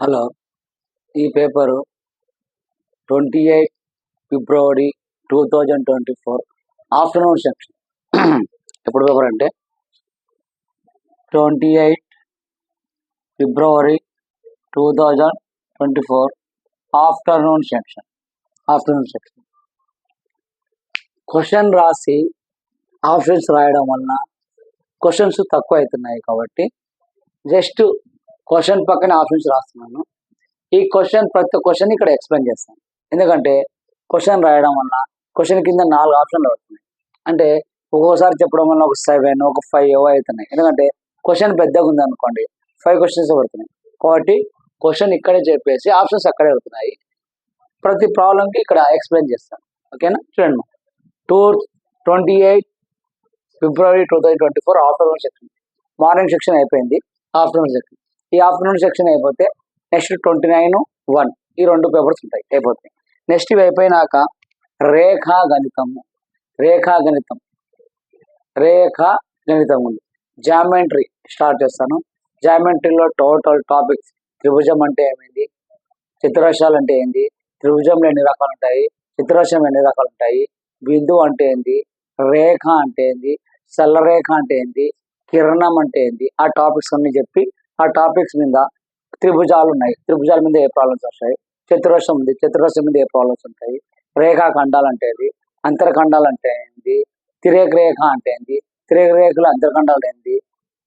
Hello, ఈ paper 28 ఫిబ్రవరి 2024 afternoon section. ఎప్పుడు paper అంటే 28 ఫిబ్రవరి 2024 ఆఫ్టర్నూన్ సెక్షన్. క్వశ్చన్ రాసి ఆప్షన్స్ రాయడం వలన క్వశ్చన్స్ తక్కువ అవుతున్నాయి కాబట్టి జస్ట్ క్వశ్చన్ పక్కన ఆప్షన్స్ రాస్తున్నాను. ఈ ప్రతి క్వశ్చన్ ఇక్కడ ఎక్స్ప్లెయిన్ చేస్తాను. ఎందుకంటే క్వశ్చన్ రాయడం వల్ల క్వశ్చన్ కింద 4 ఆప్షన్లు అవుతున్నాయి. అంటే ఒక్కోసారి చెప్పడం వల్ల ఒక 7 ఒక 5 అవుతున్నాయి. ఎందుకంటే క్వశ్చన్ పెద్దగా ఉంది అనుకోండి, 5 క్వశ్చన్స్ పడుతున్నాయి. కాబట్టి క్వశ్చన్ ఇక్కడే చెప్పేసి ఆప్షన్స్ అక్కడే అవుతున్నాయి. ప్రతి ప్రాబ్లంకి ఇక్కడ ఎక్స్ప్లెయిన్ చేస్తాను. ఓకేనా? చూడండి, 28 ఫిబ్రవరి 2024 ఆఫ్టర్నూన్ సెక్షన్. మార్నింగ్ సెక్షన్ అయిపోయింది, ఆఫ్టర్నూన్ సెక్షన్. ఈ ఆఫ్టర్నూన్ సెక్షన్ అయిపోతే నెక్స్ట్ 29, 1 ఈ 2 పేపర్స్ ఉంటాయి, అయిపోతాయి. నెక్స్ట్ ఇవి అయిపోయినాక రేఖాగణితం ఉంది. జామెట్రీ స్టార్ట్ చేస్తాను. జామెట్రీలో టోటల్ టాపిక్స్: త్రిభుజం అంటే ఏమైంది, చతురస్రాలు అంటే ఏంది, త్రిభుజంలో ఎన్ని రకాలు ఉంటాయి, చతురస్రం ఎన్ని రకాలు ఉంటాయి, బిందువు అంటే ఏంది, రేఖ అంటే ఏంది, సరళరేఖ అంటే ఏంది, కిరణం అంటే ఏంది, ఆ టాపిక్స్ అన్ని చెప్పి ఆ టాపిక్స్ మీద త్రిభుజాలు ఉన్నాయి, త్రిభుజాల మీద ఏ ప్రాబ్లమ్స్ వస్తాయి, చతురస్రం ఉంది, చతురస్రం మీద ఏ ప్రాబ్లమ్స్ ఉంటాయి, రేఖాఖండాలు అంటే ఏంది, అంతర్ఖండాలు అంటే ఏంది, తిరేకరేఖ అంటే ఏంది, తిరేకరేఖలు అంతర్ఖండాలు ఏంది.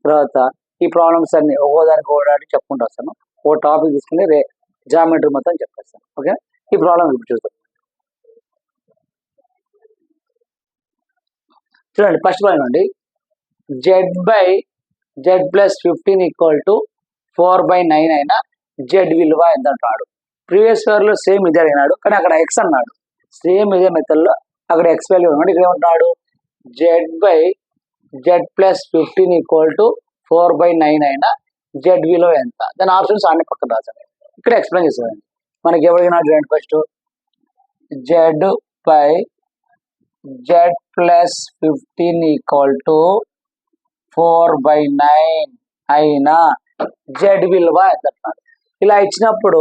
తర్వాత ఈ ప్రాబ్లమ్స్ అన్ని ఒక్కోదానికి ఒకటి చెప్పుకుంటూ వస్తాను. ఓ టాపిక్ తీసుకుని జామెట్రీ మొత్తం చెప్పేస్తాను. ఓకే, ఈ ప్రాబ్లం ఇప్పుడు చూద్దాం. చూడండి, ఫస్ట్ ప్రాబ్లం అండి. z/z+15 4/9 అయినా z విలువ ఎంత అంటున్నాడు. ప్రీవియస్ ఇయర్ లో సేమ్ ఇదే అడిగినాడు, కానీ అక్కడ x అన్నాడు. సేమ్ ఇదే మెథడ్ లో అక్కడ x వాల్యూ అన్నాడు. ఇక్కడ ఏమంటున్నాడు, z/z+15 4/9 అయినా z విలువ ఎంత. దాని ఆప్షన్స్ అన్ని పక్కన రాసాను, ఇక్కడ ఎక్స్ప్లెయిన్ చేసేదండి. మనకి ఎవరినాడు చూడండి, ఫస్ట్ z/z+15 4/9 అయినా z విలువ ఎంత అంటున్నాడు. ఇలా ఇచ్చినప్పుడు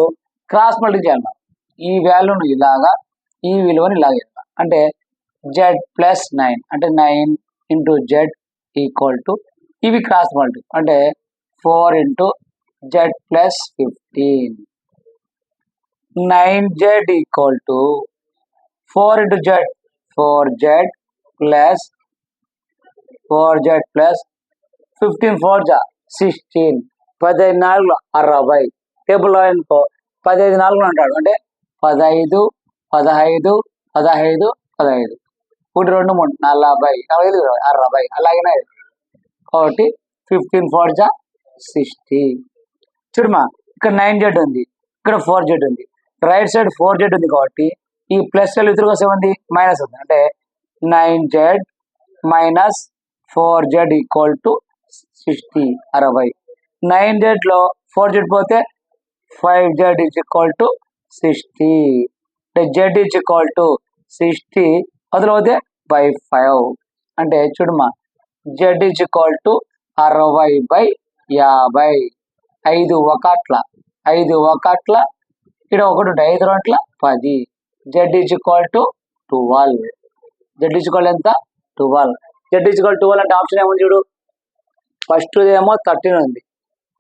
క్రాస్ మల్టిప్లై చేయాలి. ఈ వాల్యూను ఇలాగా, ఈ విలువని ఇలాగ, అంటే z+9 అంటే 9 × z = ఇవి క్రాస్ మల్టిప్లై అంటే 4 × z+15. 9z = 4 × z 4z plus 15 4 16 15 4 60. Table అనుకో 15 4 అంటాడు, అంటే 15 15 15 15 1 2 3 40 45 60 అలాగనే. కాబట్టి 15 4 60. చూడమా, ఇక్కడ 9z ఉంది, ఇక్కడ 4z ఉంది, రైట్ సైడ్ 4z ఉంది కాబట్టి ఈ ప్లస్ వాల్యూ ఎదురుగా ఉంది, మైనస్ ఉంది, అంటే 9z మైనస్ 4z = 60 60. 9z లో 4z పోతే 5z = 60, అంటే z = 60 వదిలిపోతే by 5. అంటే చూడమా, z = 60/50. 5 1 5 1 ఇక్కడ 1 ఉంటాయి, 5 2 10. z = 12. z = ఎంత, 12. z = 12 అంటే ఆప్షన్ ఏముంది చూడు, ఫస్ట్ ఏమో 13 ఉంది,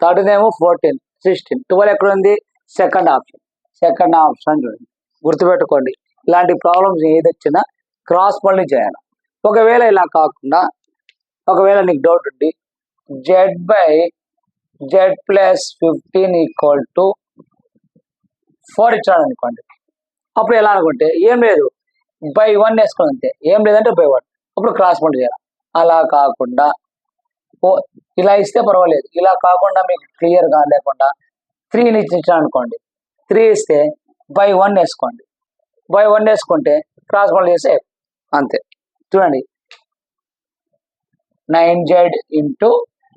థర్డ్ ఏమో 14 16. 12 ఎక్కడ ఉంది, సెకండ్ ఆప్షన్ చూడండి. గుర్తుపెట్టుకోండి, ఇలాంటి ప్రాబ్లమ్స్ ఏది వచ్చినా క్రాస్ మల్టిప్లై చేయాలి. ఒకవేళ ఇలా కాకుండా, ఒకవేళ నీకు డౌట్ ఉండి z/z+15 = 4 ఇచ్చాడు అనుకోండి, అప్పుడు ఎలా అనుకుంటే ఏం లేదు, by 1 వేసుకోండి అంతే, ఏం లేదంటే by 1, అప్పుడు క్రాస్ మల్టిప్లై చేయాలి. అలా కాకుండా ఇలా ఇస్తే పర్వాలేదు, ఇలా కాకుండా మీకు క్లియర్గా లేకుండా 3 ఇచ్చాను అనుకోండి, 3 ఇస్తే by 1 వేసుకోండి, by 1 వేసుకుంటే క్రాస్ మల్టిప్లై చేస్తే అంతే. చూడండి, 9z ఇంటూ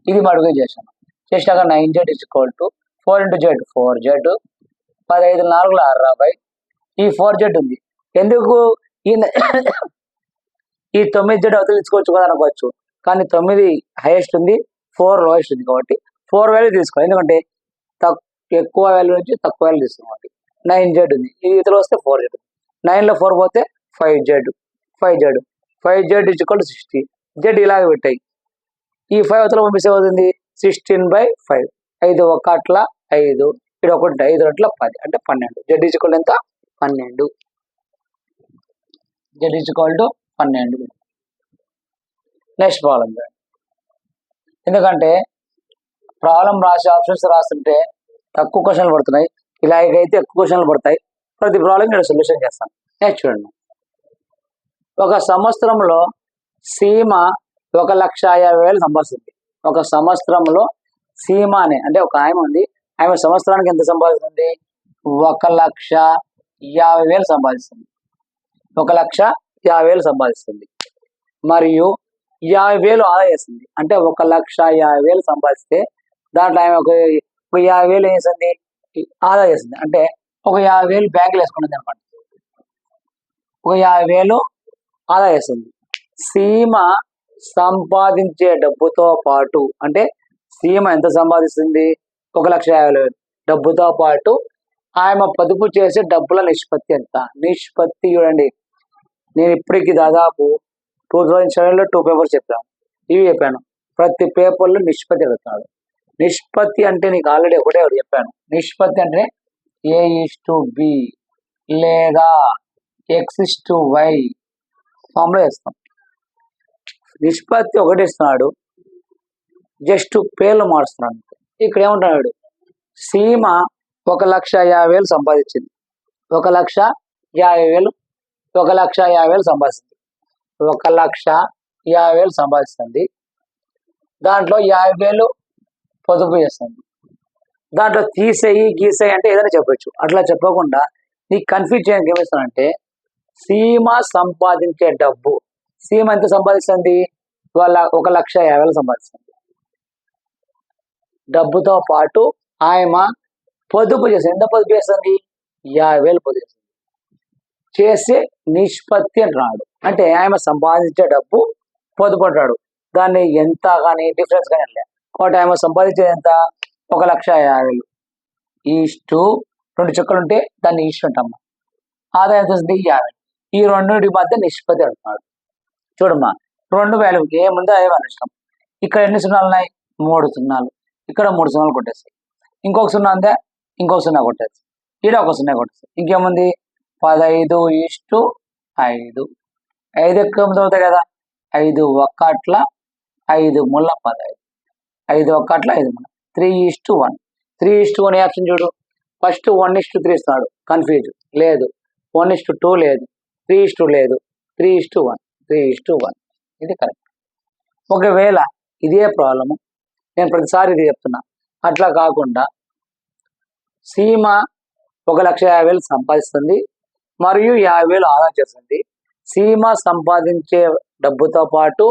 ఇది మడుగు చేశాను, చేసినాక 9z = 4 × z 4z 15 4 60. ఈ 4z ఉంది, ఎందుకు ఈ 9z అవతల తీసుకోవచ్చు కదా అనుకోవచ్చు, కానీ 9 హైయెస్ట్ ఉంది, 4 లోయెస్ట్ ఉంది, కాబట్టి 4 వాల్యూ తీసుకోవాలి. ఎందుకంటే ఎక్కువ వాల్యూ నుంచి తక్కువ వాల్యూ తీసుకోవాలి. 9z ఉంది, ఇతలో వస్తే 4z, 9లో 4 పోతే 5z, 5z equal to 60. z ఇలాగే పెట్టాయి. ఈ 5 అవతల పంపిస్తే అవుతుంది 16/5. 5 1 5, ఇక్కడ 1 5 2 10 అంటే 12. z ఈక్వల్ ఎంత? 12. z equal to 12. Next problem. ఎందుకంటే ప్రాబ్లం రాసి ఆప్షన్స్ రాస్తుంటే తక్కువ క్వశ్చన్లు పడుతున్నాయి, ఇలాగైతే ఎక్కువ క్వశ్చన్లు పడతాయి. ప్రతి ప్రాబ్లం నేను సొల్యూషన్ చేస్తాను. నెక్స్ట్ చూడండి. ఒక సంవత్సరంలో సీమ 1,50,000 సంపాదిస్తుంది. ఒక సంవత్సరంలో సీమ అంటే ఒక ఆమె ఉంది, ఆమె సంవత్సరానికి ఎంత సంపాదిస్తుంది? 1,50,000 సంపాదిస్తుంది. 1,50,000 సంపాదిస్తుంది మరియు 50,000 ఆదా చేస్తుంది. అంటే 1,50,000 సంపాదిస్తే దాంట్లో ఆమె ఒక 50,000 వేసింది ఆదా చేస్తుంది. అంటే ఒక 50,000 బ్యాంకులు వేసుకున్నది అనమాట. ఒక 50,000 ఆదా చేస్తుంది. సీమ సంపాదించే డబ్బుతో పాటు, అంటే సీమ ఎంత సంపాదిస్తుంది? 1,50,000 డబ్బుతో పాటు ఆమె పొదుపు చేసే డబ్బుల నిష్పత్తి ఎంత? నిష్పత్తి చూడండి. నేను ఇప్పటికి దాదాపు 2007లో 2 పేపర్స్ చెప్పాను, ఇవి చెప్పాను. ప్రతి పేపర్లో నిష్పత్తి అడుగుతాడు. నిష్పత్తి అంటే నీకు ఆల్రెడీ ఒకటే చెప్పాను. నిష్పత్తి అంటే A:B లేదా X:Y ఫామ్లో వేస్తాం. నిష్పత్తి ఒకటి ఇస్తున్నాడు, జస్ట్ పేర్లు మారుస్తున్నాడు. ఇక్కడ ఏమంటున్నాడు? సీమ 1,50,000 సంపాదించింది. 1,50,000 సంపాదిస్తుంది. 1,50,000 సంపాదిస్తుంది. దాంట్లో 50,000 పొదుపు చేస్తుంది. దాంట్లో తీసేయి గీసేయి అంటే ఏదైనా చెప్పచ్చు. అట్లా చెప్పకుండా నీకు కన్ఫ్యూజ్ చేయడానికి ఏమిస్తానంటే, సీమ సంపాదించే డబ్బు, సీమ ఎంత సంపాదిస్తుంది? వాళ్ళ 1,50,000 సంపాదిస్తుంది. డబ్బుతో పాటు ఆయన పొదుపు చేస్తుంది. ఎంత పొదుపు చేస్తుంది? 50,000 పొదుపు చేస్తుంది. చేసే నిష్పత్తి అంటున్నాడు. అంటే ఆయన సంపాదించే డబ్బు పొదుపు అంటాడు. దాన్ని ఎంత కానీ డిఫరెన్స్ కానీ లేదు. కాబట్టి ఆయన సంపాదించేది ఎంత? 1,50,000 ఈస్టు 2 చుక్కలు ఉంటే దాన్ని ఈస్ట్ అంటామా. ఆదాయం ఎంత వస్తుంది? 50. ఈ రెండింటి మధ్య నిష్పత్తి అంటున్నాడు. చూడమ్మా, 2 వాల్యూకి ఏముందో అదే మన ఇష్టం. ఇక్కడ ఎన్ని సున్నాలు ఉన్నాయి? 3 సున్నాలు. ఇక్కడ 3 సున్నాలు కొట్టేస్తాయి. ఇంకొక సున్నా ఉందే, ఇంకొక సున్నా కొట్టేస్తాయి. ఈడ ఒక సున్నా కొట్టేస్తాయి. ఇంకేముంది? 15:5. 5 ఎక్కువ అవుతాయి కదా. 5 1 5 3 15. 5 1 5 3 3:1. 3:1 ఆప్షన్ చూడు. ఫస్ట్ 1:3 ఇస్తున్నాడు, కన్ఫ్యూజ్ లేదు. 1:2 లేదు, 3:2 లేదు, 3:1. 3:1 ఇది కరెక్ట్. ఒకవేళ ఇదే ప్రాబ్లము, నేను ప్రతిసారి ఇది చెప్తున్నా, అట్లా కాకుండా సీమ 1,50,000 సంపాదిస్తుంది మరియు 50,000 ఆదా చేస్తుంది. సీమ సంపాదించే డబ్బుతో పాటు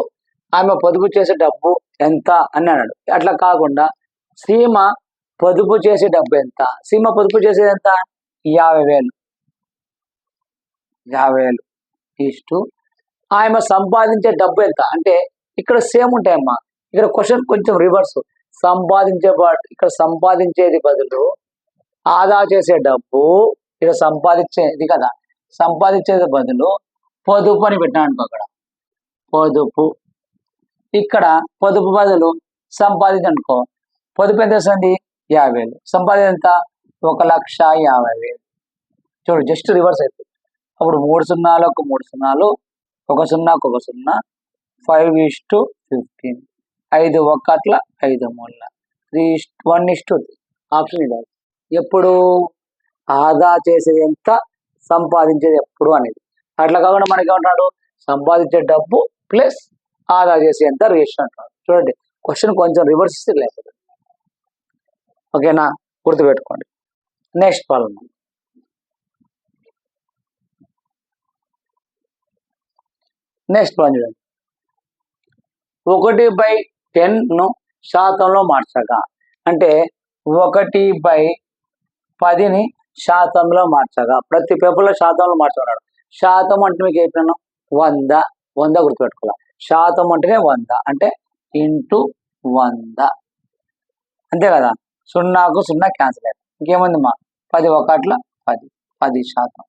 ఆమె పొదుపు చేసే డబ్బు ఎంత అని అన్నాడు. అట్లా కాకుండా సీమ పొదుపు చేసే డబ్బు ఎంత? సీమ పొదుపు చేసేది ఎంత? 50,000. 50,000 ఈస్టు ఆమె సంపాదించే డబ్బు ఎంత అంటే ఇక్కడ సేమ్ ఉంటాయమ్మా. ఇక్కడ క్వశ్చన్ కొంచెం రివర్స్. ఇక్కడ సంపాదించేది బదులు ఆదా చేసే డబ్బు, ఇక్కడ సంపాదించేది కదా, సంపాదించేది బదులు పొదుపు అని పెట్టినాడు అనుకో. అక్కడ పొదుపు, ఇక్కడ పొదుపు బదులు సంపాదించి అనుకో. పొదుపు ఎంత వస్తుంది? 50,000. సంపాదించి ఎంత? 1,50,000. చూడు, జస్ట్ రివర్స్ అవుతుంది. అప్పుడు 3 సున్నాలకు 3 సున్నాలు, 1 సున్నాకు 1 సున్నా, 5:15. 5 1 5 3 1:3. ఆప్షన్ ఇది. ఎప్పుడు ఆదా చేసేది ఎంత, సంపాదించేది ఎప్పుడు అనేది. అట్లా కాకుండా మనకి ఏమంటాడు? సంపాదించే డబ్బు ప్లస్ ఆదా చేసే ఎంత రేషన్ అంటాడు. చూడండి, క్వశ్చన్ కొంచెం రివర్స్ ఇస్తే లేకపోతే. ఓకేనా, గుర్తుపెట్టుకోండి. Next problem. నెక్స్ట్ ప్రాబ్లం చూడండి. 1/10 శాతంలో మార్చగా, అంటే 1/10 శాతంలో మార్చగా. ప్రతి పేపర్లో శాతంలో మార్చుకున్నాడు. శాతం అంటే మీకు చెప్పినాను 100. 100 గుర్తుపెట్టుకోవాలి. శాతం అంటేనే 100, అంటే ఇంటూ 100. అంతే కదా. 0కు 0 క్యాన్సిల్ అవుతుంది. ఇంకేముందమ్మా 10 ఒకట్ల 10 10%.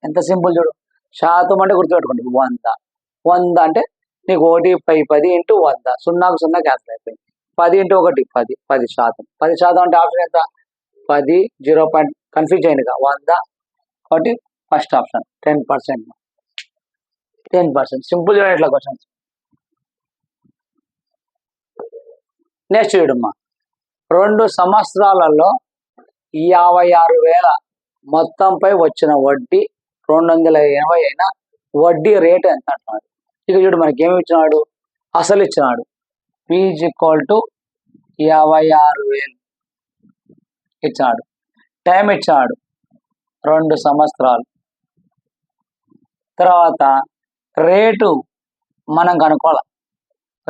ఎంత సింపుల్ చూడు. శాతం అంటే గుర్తుపెట్టుకోండి 100 అంటే నీకు 1/10 ఇంటూ 100 సున్నాకు సున్నా క్యాన్సిల్ అయిపోయింది. 10 ఇంటూ 1 10% 10% అంటే ఆప్షన్ ఎంత 10 0 పాయింట్ కన్ఫ్యూజ్ అయింది 100 కాబట్టి ఫస్ట్ ఆప్షన్ 10%. 10% సింపుల్ చూడండి ఇట్లా క్వశ్చన్స్. నెక్స్ట్ చూడమ్మా 2 సంవత్సరాలలో 56,000 మొత్తంపై వచ్చిన వడ్డీ 280 అయినా వడ్డీ రేటు ఎంత అంటున్నాడు. ఇక చూడు మనకి ఏమి ఇచ్చినాడు, అసలు ఇచ్చినాడు P = 56,000 ఇచ్చినాడు. టైం ఇచ్చినాడు 2 సంవత్సరాలు. తర్వాత రేటు మనం కనుక్కోవాలి,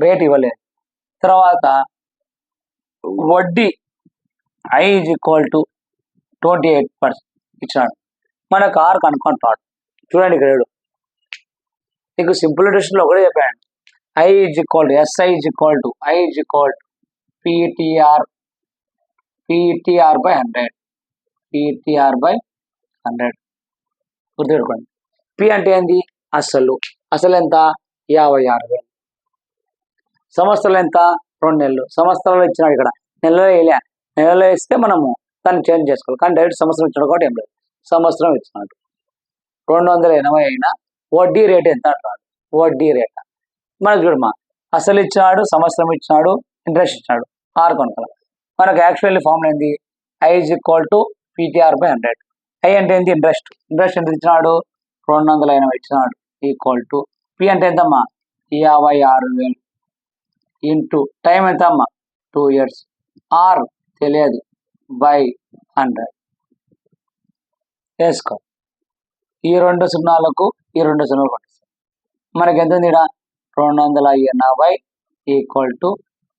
రేటు ఇవ్వలేదు. తర్వాత వడ్డీ I = 28% ఇచ్చినాడు. మనకు ఆర్ కనుక్కుంటున్నాడు. చూడండి ఇక్కడ నీకు సింపుల్ డిస్ట్లో ఒకటే చెప్పాను. I = PTR/100 PTR/100 గుర్తుపెట్టుకోండి. పి అంటే ఏంది అసలు ఎంత 56,000. సంవత్సరాలు ఎంత 2 నెలలు. సంవత్సరాలు ఇచ్చినాడు ఇక్కడ, నెలలో ఇస్తే మనము దాన్ని చేంజ్ చేసుకోవాలి. కానీ డైరెక్ట్ సంవత్సరం ఇచ్చినాడు కాబట్టి ఏం లేదు, సంవత్సరం ఇచ్చినాడు. 280 అయినా వడ్డీ రేట్ ఎంత అంటున్నాడు. వడ్డీ రేట్ మనకు చూడమ్మా, అసలు ఇచ్చినాడు, సంవత్సరం ఇచ్చినాడు, ఇంట్రెస్ట్ ఇచ్చినాడు, ఆరు కొనుక్కోవాలి. మనకు యాక్చువల్లీ ఫార్ములా ఏంది I = PTR/100. ఐ అంటే ఏంటి ఇంట్రెస్ట్ ఎంత ఇచ్చినాడు 280 ఇచ్చినాడు ఈక్వల్ టు పి అంటే ఎంతమ్మా 56,000 ఇంటూ టైం ఎంత అమ్మా 2 years ఆర్ తెలియదు బై 100 వేసుకో. ఈ 2 సున్నాలకు ఈ 2 సున్నాలు కొట్టేస్తాం. మనకి ఎంత ఉంది 280 ఈక్వల్ టు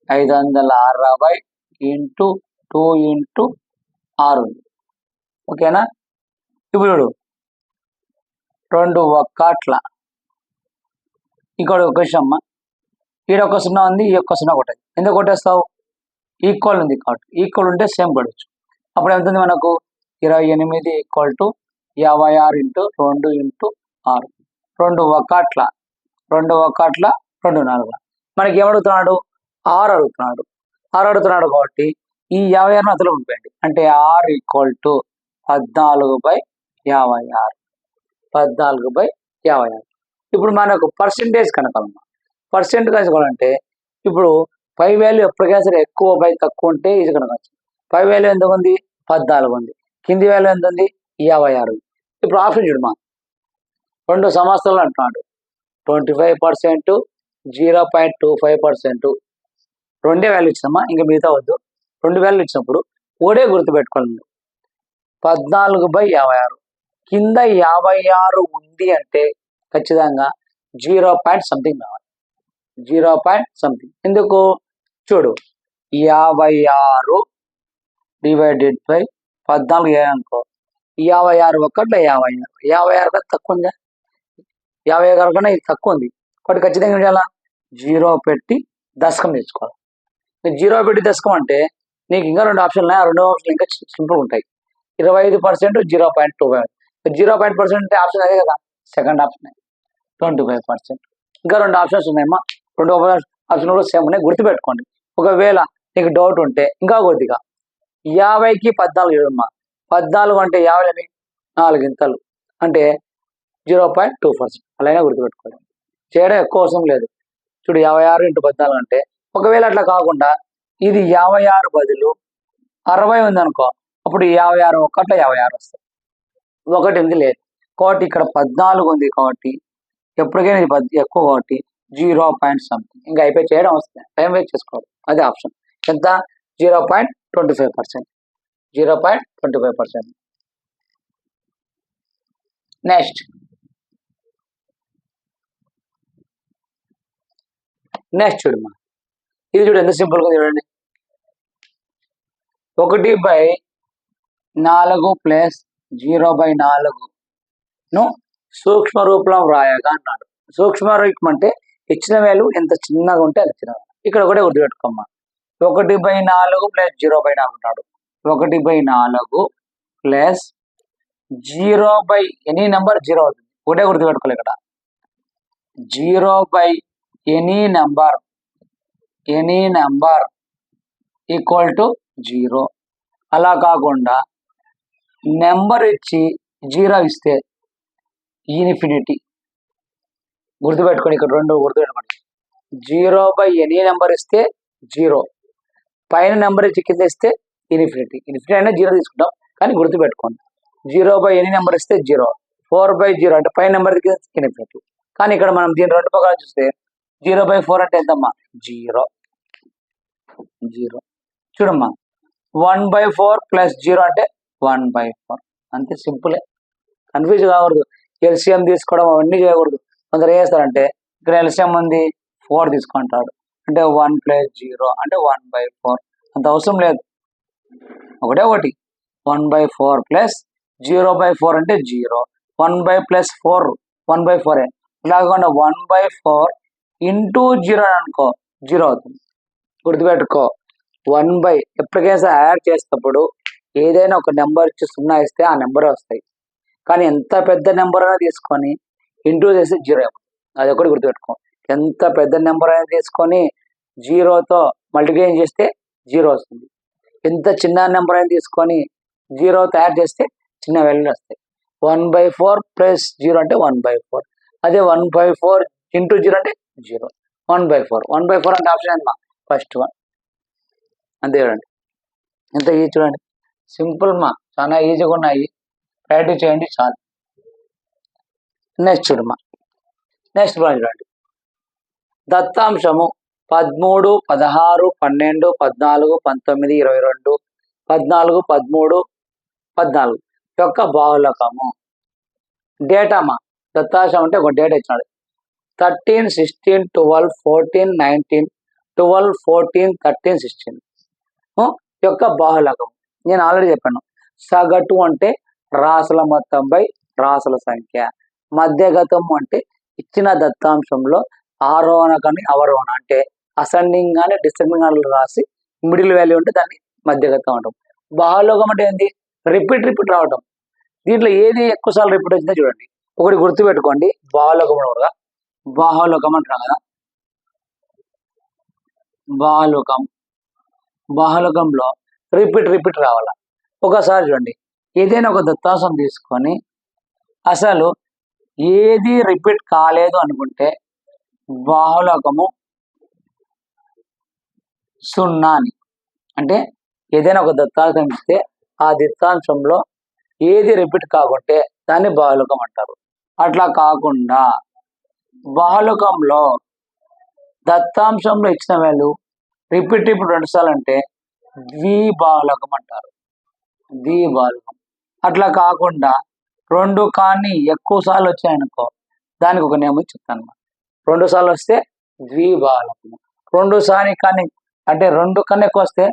560 ఇంటూ 2 ఇంటూ 6 ఉంది. ఓకేనా. ఇప్పుడు 2 ఒక్కట్ల ఇక్కడ ఒక విషయం అమ్మా, ఈడ ఒక సున్నా ఉంది, ఈ ఒక్క సున్నా కొట్టేది. ఎందుకు కొట్టేస్తావు ఈక్వల్ ఉంది కాబట్టి. ఈక్వల్ ఉంటే సేమ్ కొట్టచ్చు. అప్పుడు ఎంత ఉంది మనకు 28 ఈక్వల్ టు 56 ఇంటూ 2 ఇంటూ 6. 2 ఒక్కట్ల 2 నాలుగు. మనకి ఏమడుగుతున్నాడు 6 అడుగుతున్నాడు. 6 అడుగుతున్నాడు కాబట్టి ఈ 56 అసలు ఉండిపోయింది. అంటే ఆర్ ఈక్వల్ టు 14/56. 14/56. ఇప్పుడు మనకు పర్సెంటేజ్ కనుకోవాలమ్మా. పర్సెంట్ కనుకోవాలంటే ఇప్పుడు పై వాల్యూ ఎప్పటికైనా సరే ఎక్కువ బై తక్కువ ఉంటే ఇది కనుకోవచ్చు. పై వాల్యూ ఎంత ఉంది 14 ఉంది, కింది వాల్యూ ఎంత ఉంది 56. ఇప్పుడు ఆప్షన్ చూడమా, 2 సంవత్సరాలు అంటున్నాడు 25%, 0.25%. 2 వాల్యూ ఇచ్చామా, ఇంకా మిగతా వద్దు. 2 వాల్యూ ఇచ్చినప్పుడు ఓడే గుర్తుపెట్టుకోండి 14/56. కింద 56 ఉంది అంటే ఖచ్చితంగా 0 పాయింట్ సంథింగ్ కావాలి. 0 పాయింట్ సంథింగ్. ఎందుకు చూడు 56 డివైడెడ్ బై 14 అనుకో, 56 ఒక్కట్లో 56. 56 కన్నా తక్కువ ఉందా, 56 కన్నా ఇది తక్కువ ఉంది కాబట్టి ఖచ్చితంగా ఏం చేయాలా 0 పెట్టి దశకం తెచ్చుకోవాలి. 0 పెట్టి దశకం అంటే నీకు ఇంకా 2 ఆప్షన్లు ఉన్నాయి. ఆ 2 ఆప్షన్లు ఇంకా సింపుల్ ఉంటాయి. 25%, 0.25. 0% అంటే ఆప్షన్ అదే కదా, సెకండ్ ఆప్షన్ 25%. ఇంకా 2 ఆప్షన్స్ ఉన్నాయమ్మా. 2 ఆప్షన్ కూడా సేమ్ ఉన్నాయి, గుర్తుపెట్టుకోండి. ఒకవేళ నీకు డౌట్ ఉంటే ఇంకా కొద్దిగా 50కి 14 చూడమ్మా. 14 అంటే 50 4 ఇంతలు అంటే 0.2%. అలానే గుర్తుపెట్టుకోండి. చేయడం ఎక్కువ అవసరం లేదు. చూడు 56 × 14 అంటే ఒకవేళ అట్లా కాకుండా ఇది 56 బదులు 60 ఉంది అనుకో, అప్పుడు 56 ఒక్కట్లో 56 వస్తుంది. 1 లేదు కాబట్టి ఇక్కడ 14 ఉంది కాబట్టి ఎప్పటికైనా ఇది ఎక్కువ కాబట్టి 0 పాయింట్ సంథింగ్. ఇంకా అయిపోయి చేయడం వస్తుంది, టైం వేస్ట్ చేసుకోవాలి. అదే ఆప్షన్ ఎంత 0.25%. 0.25%. నెక్స్ట్ చూడమ్మా, ఇది చూడు ఎంత సింపుల్గా చూడండి. 1/4 ప్లస్ 0/4ను సూక్ష్మ రూపంలో వ్రాయగా అన్నాడు. సూక్ష్మ రూపం అంటే ఇచ్చిన వాల్యూ ఎంత చిన్నగా ఉంటే అది చిన్నగా. ఇక్కడ ఒకటే గుర్తుపెట్టుకోమ్మా, 1/4 ప్లస్ 0/4 అన్నాడు. 1/4 ప్లస్ 0 బై ఎనీ నెంబర్ 0 అవుతుంది. ఒకటే గుర్తుపెట్టుకోవాలి ఇక్కడ 0 by any number equal to 0. అలా కాకుండా నెంబర్ ఇచ్చి 0 ఇస్తే ఇన్ఫినిటీ. గుర్తుపెట్టుకోండి, ఇక్కడ రెండు గుర్తుపెట్టుకోండి. 0 బై ఎనీ నెంబర్ ఇస్తే 0, పైన నెంబర్ ఇచ్చి కింద ఇస్తే ఇన్ఫినిటీ. ఇన్ఫినిటీ అంటే 0 తీసుకుంటాం, కానీ గుర్తుపెట్టుకోండి 0 బై ఎనీ నెంబర్ ఇస్తే 0, 4/0 అంటే పైన నెంబర్ ఇన్ఫినిటీ. కానీ ఇక్కడ మనం దీని రెండు పక్కన చూస్తే 0/4 అంటే ఎంతమ్మా? 0. చూడమ్మా 1/4 ప్లస్ 0 అంటే 1/4. అంతే, సింపులే. కన్ఫ్యూజ్ కాకూడదు. ఎల్సిఎం తీసుకోవడం అవన్నీ చేయకూడదు. కొందరు ఏం చేస్తారంటే ఇక్కడ ఎల్సిఎం ఉంది 4 తీసుకుంటాడు, అంటే 1 ప్లస్ 0 అంటే 1/4. అంత అవసరం లేదు, ఒకటే ఒకటి 1/4 ప్లస్ 0/4 అంటే 0, 1/4 1/4. ఇలా కాకుండా 1/4 ఇంటూ 0 అనుకో 0 అవుతుంది. గుర్తుపెట్టుకో, 1 ఎప్పటికైనా యాడ్ చేసేటప్పుడు ఏదైనా ఒక నెంబర్ ఇచ్చి 0 ఇస్తే ఆ నెంబరే వస్తాయి. కానీ ఎంత పెద్ద నెంబర్ అయినా తీసుకొని ఇంటూ చేస్తే 0 అవుతుంది. అది ఒకటి గుర్తుపెట్టుకో. ఎంత పెద్ద నెంబర్ అయినా తీసుకొని 0తో మల్టిప్లై చేస్తే 0 వస్తుంది. ఎంత చిన్న నెంబర్ అయినా తీసుకొని 0తో యాడ్ చేస్తే చిన్న వాల్యూలు వస్తాయి. 1/4 ప్లస్ 0 అంటే 1/4. అదే 1/4 ఇంటూ 0 అంటే 0. 1/4 అంటే ఆప్షన్ ఏంటమ్మా? First one. అంతే చూడండి, ఎంత ఈజీ చూడండి, సింపుల్ మా, చాలా ఈజీగా ఉన్నాయి. ప్రాక్టీస్ చేయండి చాలు. నెక్స్ట్ చూడమ్మా, నెక్స్ట్ ప్రాబ్లం చూడండి. దత్తాంశము 13, 16, 12, 14, 19, 22, 14, 13, 14 యొక్క బాహుళకము. డేటామా, దత్తాంశం అంటే ఒక డేటా ఇచ్చినాడు. 13, 16, 12, 14, 19, 12, 14, 13, 16 యొక్క బాహుళకం. నేను ఆల్రెడీ చెప్పాను, సగటు అంటే రాసుల మొత్తంపై రాసుల సంఖ్య. మధ్యగతం అంటే ఇచ్చిన దత్తాంశంలో ఆరోహణ కానీ అవరోహణ అంటే అసెండింగ్ కానీ డిసెండింగ్ కానీ రాసి మిడిల్ వాల్యూ ఉంటే దాన్ని మధ్యగతం అంటాం. బాహుళకం అంటే ఏంటి? రిపీట్ రావటం. దీంట్లో ఏది ఎక్కువసార్లు రిపీట్ వచ్చిందో చూడండి. ఒకటి గుర్తుపెట్టుకోండి, బాహుళకం కూడా బాహుళకం అంటున్నాం కదా. బాహుళకంలో రిపీట్ రావాల. ఒకసారి చూడండి, ఏదైనా ఒక దత్తాంశం తీసుకొని అసలు ఏది రిపీట్ కాలేదు అనుకుంటే బాహుళకము 0 అని. అంటే ఏదైనా ఒక దత్తాంశం ఇస్తే ఆ దత్తాంశంలో ఏది రిపీట్ కాకుంటే దాన్ని బాహుళకం అంటారు. అట్లా కాకుండా బాహుళకంలో దత్తాంశంలో ఇచ్చిన వాల్యూ రిపీట్ 2 సార్లు అంటే ద్విబాహుళకం అంటారు. ద్విబాహుళకం. అట్లా కాకుండా 2 కానీ ఎక్కువ సార్లు వచ్చాయనుకో దానికి ఒక నేమ్ చెప్తాను. 2 సార్లు వస్తే ద్విబాహుళకము. 2 సార్లు కానీ అంటే 2 కన్నా ఎక్కువ వస్తే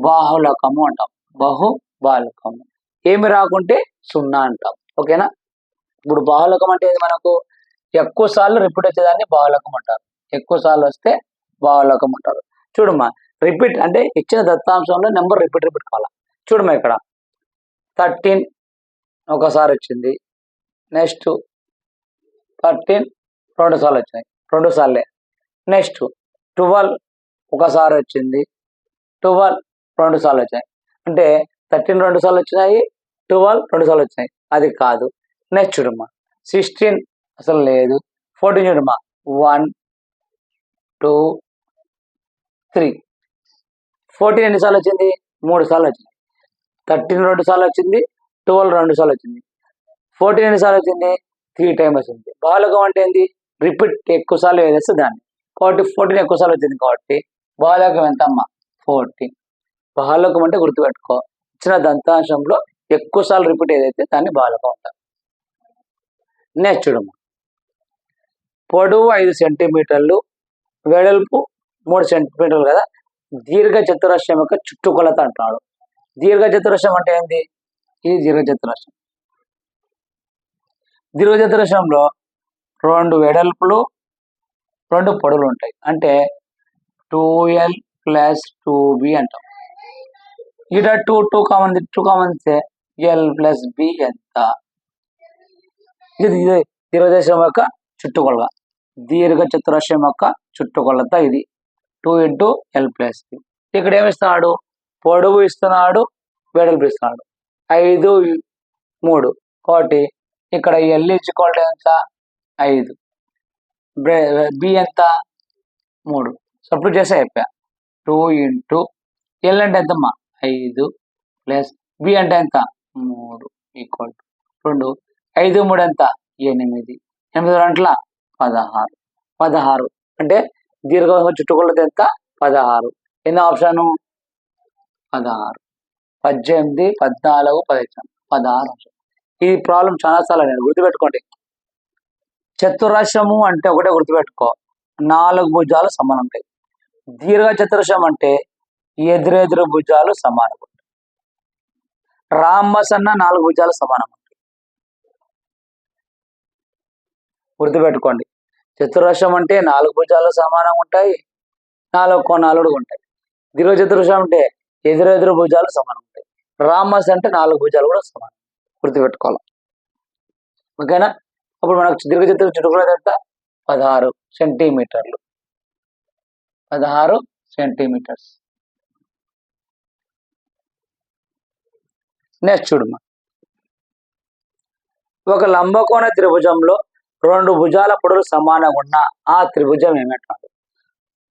బహుబాహుళకము అంటాం. బహుబాహుళకము. ఏమి రాకుంటే 0 అంటాం. ఓకేనా? ఇప్పుడు బాహుళకం అంటే మనకు ఎక్కువ సార్లు రిపీట్ వచ్చేదాన్ని బాహుళకం అంటారు. ఎక్కువ సార్లు వస్తే బాహుళకం అంటారు. చూడమ్మా, రిపీట్ అంటే ఇచ్చిన దత్తాంశంలో నెంబర్ రిపీట్ కావాలా. చూడమ్మా, ఇక్కడ 13 ఒకసారి వచ్చింది. నెక్స్ట్ 13 2 సార్లు వచ్చినాయి, 2 సార్లే. నెక్స్ట్ 12 ఒకసారి వచ్చింది, 12 2 సార్లు వచ్చాయి. అంటే 13 2 సార్లు వచ్చినాయి, 12 2 సార్లు వచ్చినాయి. అది కాదు. నెక్స్ట్ చూడమ్మా, 16 అసలు లేదు. 14 చూడమ్మా, 1 2 3. 14 ఎన్నిసార్లు వచ్చింది? 3 సార్లు వచ్చింది. 13 2 సార్లు వచ్చింది, 12 2 సార్లు వచ్చింది. 14 ఎన్నిసార్లు వచ్చింది? 3 టైమ్స్ వచ్చింది. బాహుళకం అంటే ఏంటి? రిపీట్ ఎక్కువ సార్లు వేస్తే దాన్ని. కాబట్టి 14 ఎక్కువ సార్లు వచ్చింది కాబట్టి బాహుళకం ఎంత అమ్మా? 14. బాహుళకం అంటే గుర్తుపెట్టుకో, ఇచ్చిన దత్తాంశంలో ఎక్కువ సార్లు రిపీట్ ఏదైతే దాన్ని బాహుళకం అంటారు. నెక్స్ట్ చూడమ్మా, పొడవు 5 సెంటీమీటర్లు, వెడల్పు 3 సెంటీమీటర్లు కదా. దీర్ఘ చతురస్రం యొక్క చుట్టుకొలత అంటున్నాడు. దీర్ఘ చతురస్రం అంటే ఏంది? ఇది దీర్ఘ చతురస్రం. దీర్ఘ చతురస్రంలో 2 వెడల్పులు 2 పొడవులు ఉంటాయి. అంటే 2L ప్లస్ 2b అంటాం. ఇక్కడ 2 కామన్ ఇస్తే ఎల్ ప్లస్ బి ఎంత? ఇది దీర్ఘచతురస్రం యొక్క చుట్టుకొలత. దీర్ఘచతురస్రం యొక్క చుట్టుకొలత ఇది 2 ఇంటూ ఎల్ ప్లస్ బి. ఇక్కడ ఏమిస్తున్నాడు? పొడవు ఇస్తున్నాడు, వెడల్పు ఇస్తున్నాడు. 5, 3 కాబట్టి ఇక్కడ ఎల్ ఈక్వల్ టు ఎంత? 5. బి ఎంత? 3. సబ్స్టిట్యూట్ చేస్తే అయిపోయా. 2 ఇంటూ ఎల్ అంటే ఎంతమ్మా? 5 ప్లస్ బి అంటే ఎంత? 3 ఈక్వల్ టు 2. 5, 3 ఎంత? 8. 8 గంటల 16. 16 అంటే దీర్ఘ చుట్టుకొలత ఎంత? 16. ఎన్నో ఆప్షను? 16. 18, 14, 15, 16. ఈ ప్రాబ్లం చాలాసార్లు నేను గుర్తుపెట్టుకోండి. చతురస్రము అంటే ఒకటే గుర్తుపెట్టుకో, 4 భుజాలు సమానం ఉంటాయి. దీర్ఘ చతురస్రం అంటే ఎదురెదురు భుజాలు సమానం ఉంటాయి. రాంబస్ అన్న 4 భుజాలు సమానం ఉంటాయి. గుర్తుపెట్టుకోండి, చతురస్రం అంటే 4 భుజాలు సమానం ఉంటాయి, 4 కోణాలు ఉంటాయి. దీర్ఘ చతురస్రం అంటే ఎదురెదురు భుజాలు సమానం ఉంటాయి. రాంబస్ అంటే 4 భుజాలు కూడా సమానం. గుర్తుపెట్టుకోవాలి, ఓకేనా? అప్పుడు మనకు దీర్ఘ చతురస్రం చుట్టుకొలత ఎంత? 16 సెంటీమీటర్లు. 16 సెంటీమీటర్స్. నెక్స్ట్ చూడమ్మా, ఒక లంబకోణ త్రిభుజంలో 2 భుజాల పొడవులు సమానంగా ఉన్న ఆ త్రిభుజం ఏమంటారు?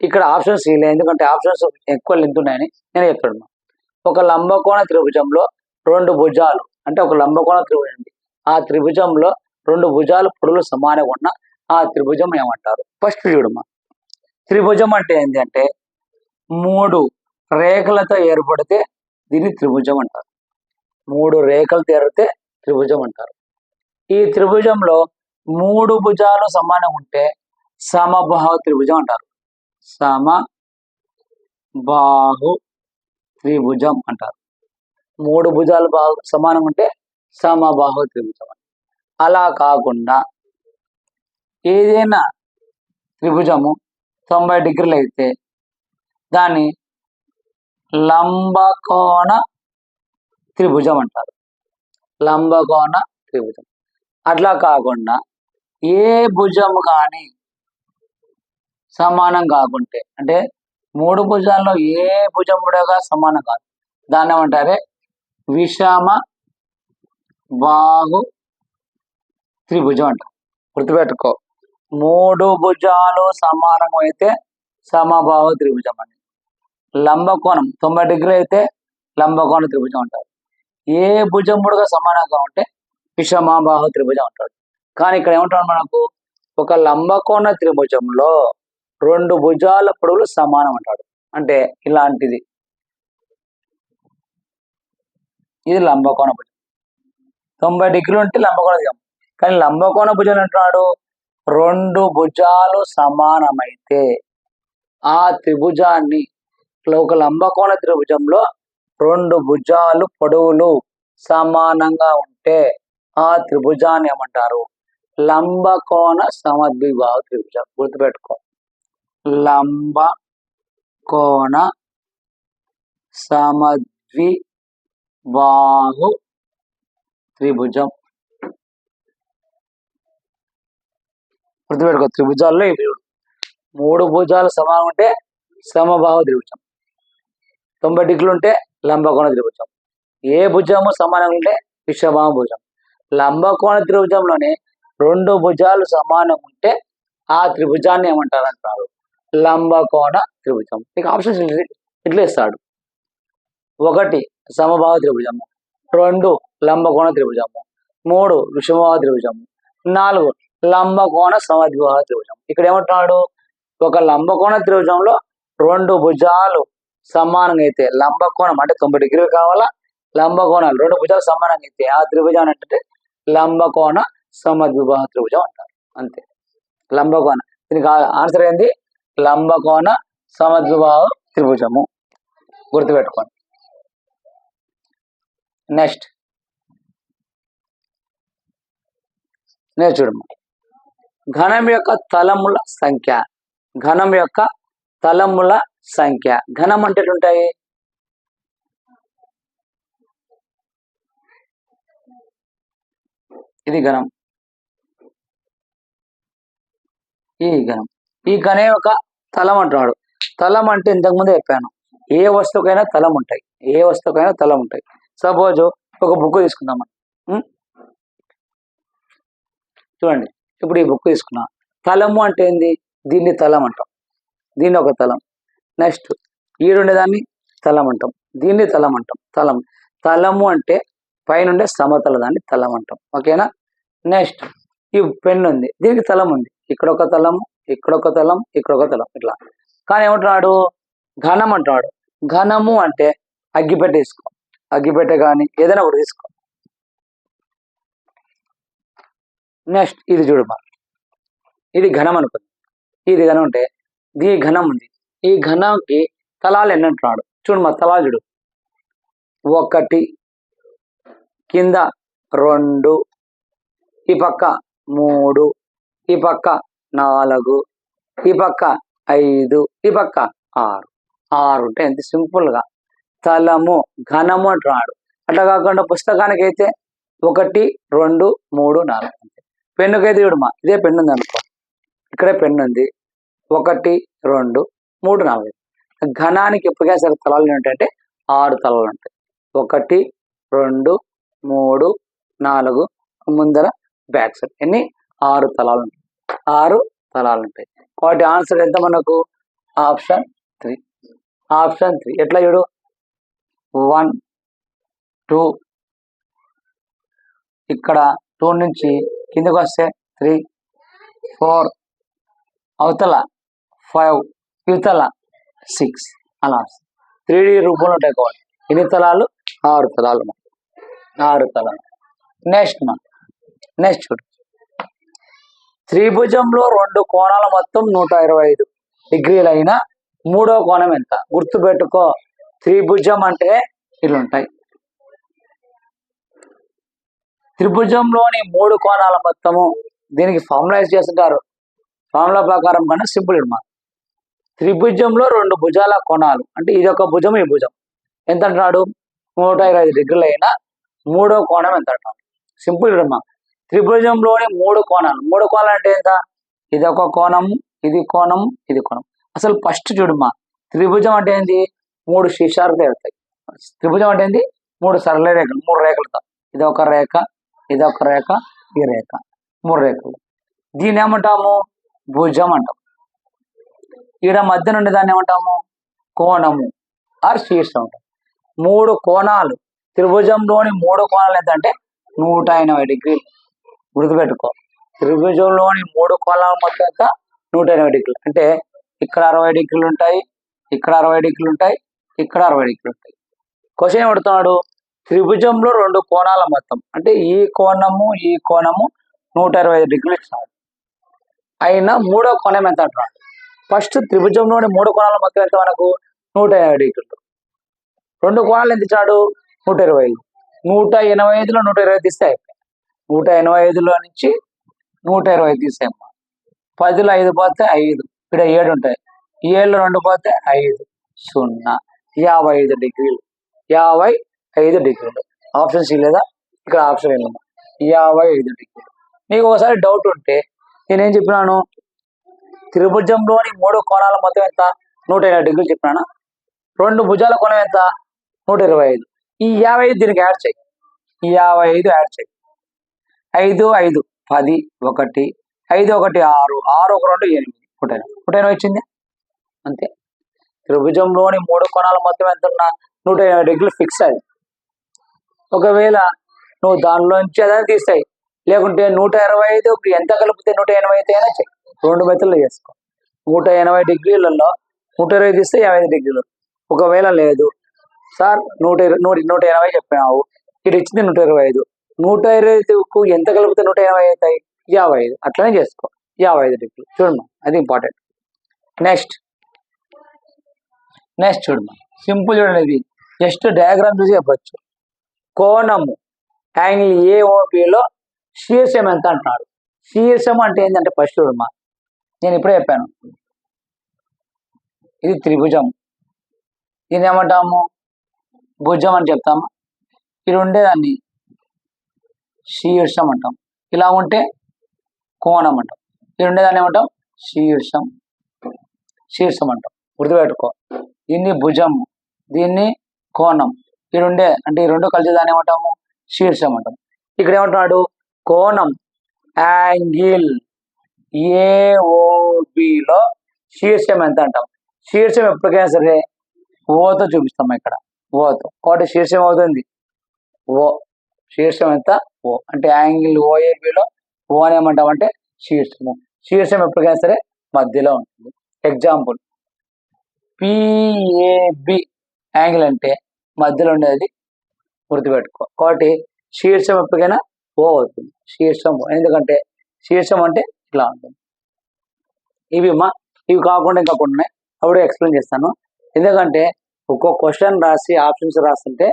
ఇక్కడ ఆప్షన్స్ ఇలా, ఎందుకంటే ఆప్షన్స్ ఎక్కువ లెంత్ ఉన్నాయని నేను చెప్తాను. ఒక లంబకోణ త్రిభుజంలో 2 భుజాలు అంటే ఒక లంబకోణ త్రిభుజం, ఆ త్రిభుజంలో 2 భుజాల పొడవులు సమానంగా ఉన్న ఆ త్రిభుజం ఏమంటారు? ఫస్ట్ చూడమ్మా, త్రిభుజం అంటే ఏంటి అంటే 3 రేఖలతో ఏర్పడితే దీన్ని త్రిభుజం అంటారు. 3 రేఖలతో ఏర్పడితే త్రిభుజం అంటారు. ఈ త్రిభుజంలో 3 భుజాలు సమానంగా ఉంటే సమబాహు త్రిభుజం అంటారు. సమబాహు త్రిభుజం అంటారు. 3 భుజాలు సమానంగా ఉంటే సమబాహు త్రిభుజం. అలా కాకుండా ఏదైనా త్రిభుజము 90 డిగ్రీలు అయితే దాన్ని లంబకోణ త్రిభుజం అంటారు. లంబకోణ త్రిభుజం. అట్లా కాకుండా ఏ భుజము కానీ సమానం కాకుంటే, అంటే 3 భుజాల్లో ఏ భుజం కూడా సమానం కాదు, దాన్ని ఏమంటారే విషమ బాహు త్రిభుజం అంటారు. గుర్తుపెట్టుకో, 3 భుజాలు సమానం అయితే సమబాహు త్రిభుజం అని. లంబకోణం 90 డిగ్రీలు అయితే లంబకోణ త్రిభుజం అంటారు. ఏ భుజం కూడా సమానంగా ఉంటే విషమబాహు త్రిభుజం అంటాడు. కానీ ఇక్కడ ఏమంటాడు మనకు, ఒక లంబకోణ త్రిభుజంలో 2 భుజాల పొడవులు సమానం అంటాడు. అంటే ఇలాంటిది, ఇది లంబకోణ భుజం. 90 డిగ్రీలు ఉంటే లంబకోణ భుజం. కానీ లంబకోణ భుజం అంటున్నాడు 2 భుజాలు సమానమైతే ఆ త్రిభుజాన్ని, ఒక లంబకోణ త్రిభుజంలో 2 భుజాలు పొడవులు సమానంగా ఉంటే ఆ త్రిభుజాన్ని ఏమంటారు? లంబకోణ సమద్విబాహు త్రిభుజం. గుర్తుపెట్టుకో, లంబకోణ సమద్విబాహు త్రిభుజం. గుర్తుపెట్టుకో, త్రిభుజాల్లో ఇవి 3 భుజాలు సమానం ఉంటే సమబాహు త్రిభుజం, 90 డిగ్రీలు ఉంటే లంబకోణ త్రిభుజం, ఏ భుజము సమానం ఉంటే విషమబాహు భుజం. లంబకోణ త్రిభుజంలోనే 2 భుజాలు సమానం ఉంటే ఆ త్రిభుజాన్ని ఏమంటారు అంటారు? లంబకోణ త్రిభుజం. ఇక ఆప్షన్స్ ఇట్లా ఇస్తాడు: 1 సమబాహు త్రిభుజము, 2 లంబకోణ త్రిభుజము, 3 విషమబాహు త్రిభుజము, 4 లంబకోణ సమద్విబాహు త్రిభుజం. ఇక్కడ ఏమంటున్నాడు? ఒక లంబకోణ త్రిభుజంలో 2 భుజాలు సమానంగా అయితే, లంబకోణం అంటే 90 డిగ్రీలు కావాలా, లంబకోణాలు 2 భుజాలు సమానంగా అయితే ఆ త్రిభుజాన్ని అంటే లంబకోణ సమద్విబాహు త్రిభుజం అంటారు. అంతే, లంబకోణ. దీనికి ఆన్సర్ ఏంది? లంబకోణ సమద్విబాహు త్రిభుజము. గుర్తుపెట్టుకోండి. నెక్స్ట్ చూడమ్మా, ఘనం యొక్క తలముల సంఖ్య. ఘనం యొక్క తలముల సంఖ్య. ఘనం అంటే ఎట్లుంటాయి? ఇది ఘనం, ఈ ఘనం. ఈ ఘనే ఒక తలం అంటున్నాడు. తలం అంటే ఇంతకుముందే చెప్పాను, ఏ వస్తువుకైనా తలం ఉంటాయి, ఏ వస్తువుకైనా తలం ఉంటాయి. సపోజ్ ఒక బుక్ తీసుకుందాం. చూడండి, ఇప్పుడు ఈ బుక్ తీసుకున్నాం. తలము అంటే ఏంది? దీన్ని తలం అంటాం, దీన్ని ఒక తలం. నెక్స్ట్ ఈడుండేదాన్ని తలం అంటాం, దీన్ని తలం అంటాం. తలము అంటే పైన సమతల దాన్ని తలం అంటాం. ఓకేనా? నెక్స్ట్ ఈ పెన్ ఉంది, దీనికి తలం ఉంది. ఇక్కడ ఒక తలము, ఇక్కడ ఒక తలం, ఇక్కడ ఒక తలం, ఇట్లా. కానీ ఏమంటున్నాడు? ఘనం అంటున్నాడు. ఘనము అంటే అగ్గిపెట్టె తీసుకో, అగ్గిపెట్టె కానీ ఏదైనా ఒకటి తీసుకో. నెక్స్ట్ ఇది చూడమా, ఇది ఘనం అనుకుంది. ఇది ఘనం ఉంటే దీని ఘనం ఉంది. ఈ ఘనంకి తలాలు ఎన్ని అంటున్నాడు? చూడమా, తలాలు చూడు. 1, కింద 2, ఈ పక్క 3, ఈ పక్క 4, ఈ పక్క 5, ఈ పక్క 6. 6 ఉంటే ఎంత సింపుల్ గా తలము ఘనము అంటున్నాడు. అట్లా కాకుండా పుస్తకానికి అయితే 1, 2, 3, 4. పెన్నుకైతే చూడమా, ఇదే పెన్ను ఉంది అనుకో, ఇక్కడే పెన్ను ఉంది. 1, 2, 3, 4. ఘనానికి ఎప్పటికైనా సరే తలాలు ఏంటంటే 6 తలాలు ఉంటాయి. 1, 2, 3, 4 ముందర బ్యాక్ సైడ్ ఎన్ని? 6 తలాలు ఉంటాయి. 6 తలాలు ఉంటాయి. వాటి ఆన్సర్ ఎంత మనకు? ఆప్షన్ 3. ఆప్షన్ 3. ఎట్లా చూడు? 1, 2, ఇక్కడ 2 నుంచి కిందకు వస్తే 3, 4, అవతల 5, ఇవతల 6, అలా 3D రూపంలో ఉంటాయి. కాబట్టి ఎన్ని తలాలు? 6 తలాలు. 6 తలాలు. నెక్స్ట్ చూడు, త్రిభుజంలో 2 కోణాల మొత్తం 125 డిగ్రీలు అయినా మూడో కోణం ఎంత? గుర్తుపెట్టుకో, త్రిభుజం అంటే ఇట్లుంటాయి. త్రిభుజంలోని 3 కోణాల మొత్తము, దీనికి ఫార్ములైజ్ చేస్తుంటారు. ఫార్ములా ప్రకారం కన్నా సింపుల్ ఇడమా. త్రిభుజంలో 2 భుజాల కోణాలు అంటే ఇది ఒక భుజం, ఈ భుజం ఎంత అంటున్నాడు? 125 డిగ్రీలు అయినా మూడో కోణం ఎంత అంటున్నాడు? సింపుల్ ఇడమా. త్రిభుజంలోని 3 కోణాలు, 3 కోణాలు అంటే ఎంత? ఇది ఒక కోణము, ఇది కోణము, ఇది కోణం. అసలు ఫస్ట్ చూడమ్మా, త్రిభుజం అంటే ఏంది? 3 శీర్షాలు వెళ్తాయి. త్రిభుజం అంటే ఏంది? 3 సరళ రేఖలు, 3 రేఖలతో. ఇది ఒక రేఖ, ఇది ఒక రేఖ, ఈ రేఖ, 3 రేఖలు. దీన్ని ఏమంటాము? భుజం అంటాం. ఈడ మధ్య నుండి దాన్ని ఏమంటాము? కోణము ఆర్ శీర్షం అంటాం. 3 కోణాలు, త్రిభుజంలోని 3 కోణాలు ఎంత అంటే 180 డిగ్రీలు. గుర్తుపెట్టుకో, త్రిభుజంలోని 3 కోణాల మొత్తం ఎంత? 180 డిగ్రీలు. అంటే ఇక్కడ 60 డిగ్రీలు ఉంటాయి, ఇక్కడ 60 డిగ్రీలు ఉంటాయి, ఇక్కడ 60 డిగ్రీలు ఉంటాయి. క్వశ్చన్ ఏమడుతున్నాడు? త్రిభుజంలో 2 కోణాల మొత్తం అంటే ఈ కోణము, ఈ కోణము 125 డిగ్రీలు ఇచ్చినాడు. అయినా మూడో కోణం ఎంత అంటున్నాడు? ఫస్ట్ త్రిభుజంలోని 3 కోణాల మొత్తం ఎంత మనకు? 180 డిగ్రీలు. 2 కోణాలు ఎంత ఇచ్చాడు? 125. 185లో 120 తీస్తే 185లో నుంచి 120 తీసేమ్మా. 10లో 5 పోతే 5, ఇక్కడ 7 ఉంటాయి. 7లో 2 పోతే 5, 0, 55 డిగ్రీలు. 55 డిగ్రీలు. ఆప్షన్ సి లేదా? ఇక్కడ ఆప్షన్ ఏమో 55 డిగ్రీలు. నీకు ఒకసారి డౌట్ ఉంటే నేనేం చెప్పినాను? త్రిభుజంలోని 3 కోణాల మొత్తం ఎంత? 180 డిగ్రీలు చెప్పినాను. 2 భుజాల కోణం ఎంత? 125. ఈ 55 దీనికి యాడ్ చేయి, ఈ 55 యాడ్ చేయి. 5, 5, 10, 1, 5, 1, 6, 6, 1, 2, 8, 180 వచ్చింది అంతే. త్రిభుజంలోని 3 కోణాల మొత్తం ఎంత ఉన్నా 180 డిగ్రీలు ఫిక్స్ అయ్యి. ఒకవేళ నువ్వు దానిలోంచి అదే తీస్తాయి, లేకుంటే 125 ఎంత కలిపితే 180 అయినా చెయ్యి. 2 మెథడ్లు చేసుకో. 180 డిగ్రీలలో 120 తీస్తే 50 డిగ్రీలు. ఒకవేళ లేదు సార్ 180 చెప్పినావు, ఇది ఇచ్చింది 125, 125కు ఎంత కలిపితే 180 అవుతాయి? 55. అట్లనే చేసుకో, 55 డిగ్రీలు. చూడమ్మా, అది ఇంపార్టెంట్. నెక్స్ట్ చూడమ్మా, సింపుల్ చూడండి. ఇది జస్ట్ డయాగ్రామ్ చూసి చెప్పచ్చు. కోణము యాంగిల్ ఏఓపిలో శీర్షం ఎంత అంటున్నాడు? శీర్షం అంటే ఏంటంటే ఫస్ట్ చూడమ్మా, నేను ఇప్పుడే చెప్పాను, ఇది త్రిభుజం. దీన్ని ఏమంటాము? భుజం అని చెప్తాము. ఇది ఉండేదాన్ని శీర్షం అంటాం. ఇలా ఉంటే కోణం అంటాం. ఇది ఉండేదాన్ని ఏమంటాం? శీర్షం అంటాం. గుర్తుపెట్టుకో. దీన్ని భుజం, దీన్ని కోణం. ఇది ఉండే అంటే ఈ రెండు కలిసి దాన్ని ఏమంటాము? శీర్షం అంటాం. ఇక్కడ ఏమంటున్నాడు? కోణం యాంగిల్ ఏఓబిలో శీర్షం ఎంత అంటాం. శీర్షం ఎప్పటికైనా సరే ఓతో చూపిస్తాం. ఇక్కడ ఓతో కాబట్టి శీర్షం అవుతుంది ఓ. శీర్షం ఎంత? ఓ. అంటే యాంగిల్ ఓఏబిలో ఓ అని ఏమంటామంటే శీర్షము. శీర్షం ఎప్పటికైనా సరే మధ్యలో ఉంటుంది. ఎగ్జాంపుల్ పిఏబి యాంగిల్ అంటే మధ్యలో ఉండేది గుర్తుపెట్టుకో. కాబట్టి శీర్షం ఎప్పటికైనా ఓ అవుతుంది. శీర్షం ఎందుకంటే శీర్షం అంటే ఇట్లా ఉంటుంది. ఇవి కాకుండా ఇంకా కొన్ని ఉన్నాయి, అప్పుడు ఎక్స్ప్లెయిన్ చేస్తాను. ఎందుకంటే ఒక్కొక్క క్వశ్చన్ రాసి ఆప్షన్స్ రాస్తుంటే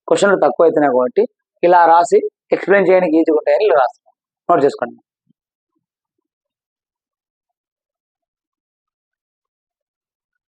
క్వశ్చన్లు తక్కువ అవుతున్నాయి కాబట్టి ఇలా రాసి ఎక్స్ప్లెయిన్ చేయడానికి ఈజీగా ఉంటాయని ఇలా రాస్తాను. నోట్ చేసుకోండి.